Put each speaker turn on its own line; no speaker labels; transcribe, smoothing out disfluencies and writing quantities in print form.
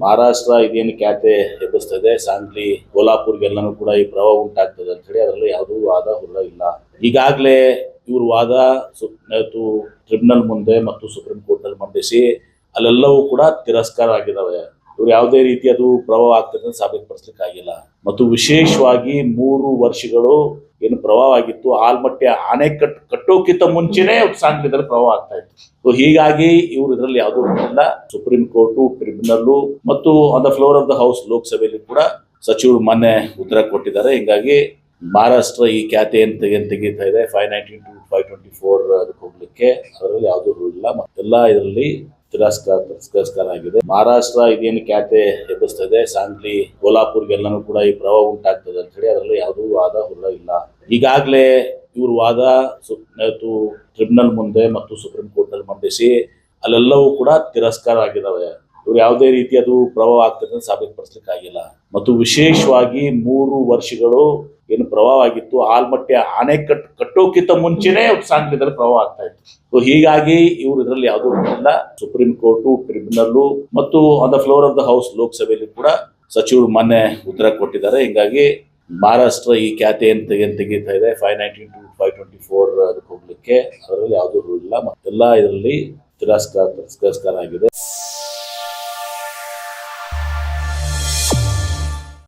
ಮಹಾರಾಷ್ಟ್ರ ಇದೇನು ಖ್ಯಾತೆ ಎಬ್ಬಿಸ್ತದೆ, ಸಾಂಗ್ಲಿ, ಕೋಲ್ಹಾಪುರ್ಗೆಲ್ಲನೂ ಕೂಡ ಈ ಪ್ರಭಾವ ಉಂಟಾಗ್ತದೆ ಅಂತ ಹೇಳಿ ಅದರಲ್ಲಿ ಯಾವುದೂ ವಾದ ಹುಲ್ಲ ಇಲ್ಲ. ಈಗಾಗಲೇ ಇವರು ವಾದ ಟ್ರಿಬ್ಯುನಲ್ ಮುಂದೆ ಮತ್ತು ಸುಪ್ರೀಂ ಕೋರ್ಟ್ ನಲ್ಲಿ ಮಂಡಿಸಿ ಅಲ್ಲೆಲ್ಲವೂ ಕೂಡ ತಿರಸ್ಕಾರ ಆಗಿದ್ದಾವೆ. ಇವ್ರು ಯಾವುದೇ ರೀತಿ ಅದು ಪ್ರಭಾವ ಆಗ್ತದೆ ಅಂತ ಸಾಬೀತುಪಡಿಸ್ಲಿಕ್ಕೆ ಆಗಿಲ್ಲ. ಮತ್ತು ವಿಶೇಷವಾಗಿ 3 ವರ್ಷಗಳು ಏನು ಪ್ರಭಾವ ಆಗಿತ್ತು, ಆಲ್ಮಟ್ಟಿ ಅಣೆಕಟ್ಟು ಕಟ್ಟೋಕ್ಕಿಂತ ಮುಂಚೆನೆ ಸಾಂಗ್ಲಿದಲ್ಲಿ ಪ್ರಭಾವ ಆಗ್ತಾ ಇತ್ತು. ಸೊ ಹೀಗಾಗಿ ಇವರು ಇದರಲ್ಲಿ ಯಾವುದೂ ಇಲ್ಲ. ಸುಪ್ರೀಂ ಕೋರ್ಟು, ಟ್ರಿಬ್ಯುನಲ್ ಮತ್ತು on the floor of the house ಲೋಕಸಭೆಯಲ್ಲಿ ಕೂಡ ಸಚಿವರು ಮೊನ್ನೆ ಉತ್ತರ ಕೊಟ್ಟಿದ್ದಾರೆ. ಹಿಂಗಾಗಿ ಮಹಾರಾಷ್ಟ್ರ ಈ ಖ್ಯಾತೆ ಏನ್ ತೆಗೀತಾ ಇದೆ 519 to 524 ಅದಕ್ಕೆ ಹೋಗ್ಲಿಕ್ಕೆ ಅದರಲ್ಲಿ ಯಾವುದೂ ರೂಲ್ ಇಲ್ಲ. ಮತ್ತೆಲ್ಲ ಇದರಲ್ಲಿ ತಿರಸ್ಕಾರ ಆಗಿದೆ. ಮಹಾರಾಷ್ಟ್ರ ಇದೇನು ಖ್ಯಾತೆ ಎಬ್ಬಿಸ್ತದೆ, ಸಾಂಗ್ಲಿ, ಕೋಲ್ಹಾಪುರ್ಗೆಲ್ಲನೂ ಕೂಡ ಈ ಪ್ರಭಾವ ಉಂಟಾಗ್ತದೆ ಅಂತ ಹೇಳಿ ಅದರಲ್ಲಿ ಯಾವುದೂ ವಾದ ಹುಲ್ಲ ಇಲ್ಲ. ಈಗಾಗಲೇ ಇವರು ವಾದ ಟ್ರಿಬ್ಯುನಲ್ ಮುಂದೆ ಮತ್ತು ಸುಪ್ರೀಂ ಕೋರ್ಟ್ ನಲ್ಲಿ ಮಂಡಿಸಿ ಅಲ್ಲೆಲ್ಲವೂ ಕೂಡ ತಿರಸ್ಕಾರ ಆಗಿದ್ದಾವೆ. ಇವ್ರು ಯಾವುದೇ ರೀತಿ ಅದು ಪ್ರಭಾವ ಆಗ್ತದೆ ಅಂತ ಸಾಬೀತುಪಡಿಸ್ಲಿಕ್ಕೆ ಆಗಿಲ್ಲ. ಮತ್ತು ವಿಶೇಷವಾಗಿ 3 ವರ್ಷಗಳು ಏನು ಪ್ರಭಾವ ಆಗಿತ್ತು, ಆಲ್ಮಟ್ಟಿ ಅಣೆಕಟ್ಟು ಕಟ್ಟೋಕ್ಕಿಂತ ಮುಂಚೆನೆ ಸಾಂಗ್ಲಿದಲ್ಲಿ ಪ್ರಭಾವ ಆಗ್ತಾ ಇತ್ತು. ಸೊ ಹೀಗಾಗಿ ಇವರು ಇದರಲ್ಲಿ ಯಾವುದೂ ಇಲ್ಲ. ಸುಪ್ರೀಂ ಕೋರ್ಟು, ಟ್ರಿಬ್ಯುನಲ್ ಮತ್ತು on the floor of the house ಲೋಕಸಭೆಯಲ್ಲಿ ಕೂಡ ಸಚಿವರು ಮೊನ್ನೆ ಉತ್ತರ ಕೊಟ್ಟಿದ್ದಾರೆ. ಹಿಂಗಾಗಿ ಮಹಾರಾಷ್ಟ್ರ ಈ ಖ್ಯಾತೆ ಏನ್ ತೆಗೀತಾ ಇದೆ 519 to 524 ಅದಕ್ಕೆ ಹೋಗ್ಲಿಕ್ಕೆ ಅದರಲ್ಲಿ ಯಾವುದೂ ರೂಲ್ ಇಲ್ಲ. ಮತ್ತೆಲ್ಲ ಇದರಲ್ಲಿ ತಿರಸ್ಕಾರ ಆಗಿದೆ.